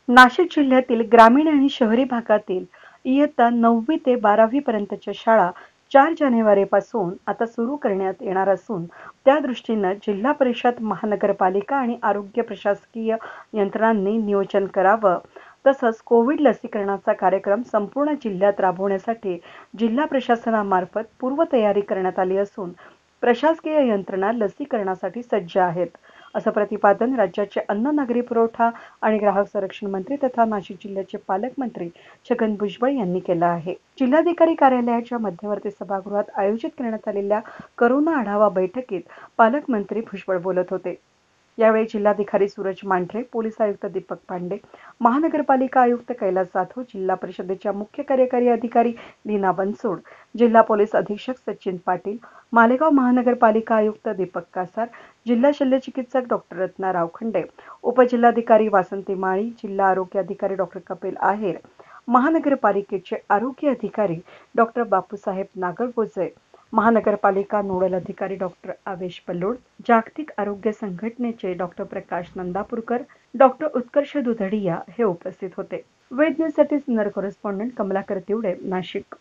नाशिक जिल्ह्यातील ग्रामीण आणि शहरी भागातील इयत्ता 9वी ते 12वी पर्यंतच्या शाळा 4 जानेवारीपासून आता सुरू करण्यात येणार असून त्या दृष्टीनं जिल्हा परिषद, महानगरपालिका आणि आरोग्य प्रशासकीय यंत्रणांनी नियोजन करावं. तसंच कोविड लसीकरणाचा कार्यक्रम संपूर्ण जिल्ह्यात राबवण्यासाठी जिल्हा प्रशासनामार्फत पूर्वतयारी करण्यात आली असून प्रशासकीय यंत्रणा लसीकरणासाठी सज्ज आहेत. असं प्रतिपादन राज्याचे अन्न, नागरी पुरवठा आणि ग्राहक संरक्षण मंत्री तथा नाशिक जिल्ह्याचे पालकमंत्री छगन भुजबळ यांनी केलं आहे. जिल्हाधिकारी कार्यालयाच्या मध्यवर्ती सभागृहात आयोजित करण्यात आलेल्या करोना आढावा बैठकीत पालकमंत्री भुजबळ बोलत होते. यावेळी जिल्हाधिकारी सूरज मांढरे, पोलीस आयुक्त दीपक पांडे, महानगरपालिका आयुक्त कैलास जाधव, जिल्हा परिषदेच्या मुख्य कार्यकारी अधिकारी लीना बनसोड, जिल्हा पोलीस अधीक्षक सचिन पाटील, मालेगाव महानगरपालिका आयुक्त दीपक कासार, जिल्हा शल्यचिकित्सक डॉक्टर रत्ना रावखंडे, उपजिल्हाधिकारी वासंती माळी, जिल्हा आरोग्य अधिकारी डॉक्टर कपिल आहेर, महानगरपालिकेचे आरोग्य अधिकारी डॉक्टर बापूसाहेब नागरगोजे, महानगरपालिका नोडल अधिकारी डॉक्टर आवेश पल्लोड, जागतिक आरोग्य संघटनेचे डॉक्टर प्रकाश नंदापूरकर, डॉक्टर उत्कर्ष दुधडिया हे उपस्थित होते. वेद न्यूजसाठी सिनियर कॉरेस्पॉन्डंट कमलाकर तिवडे, नाशिक.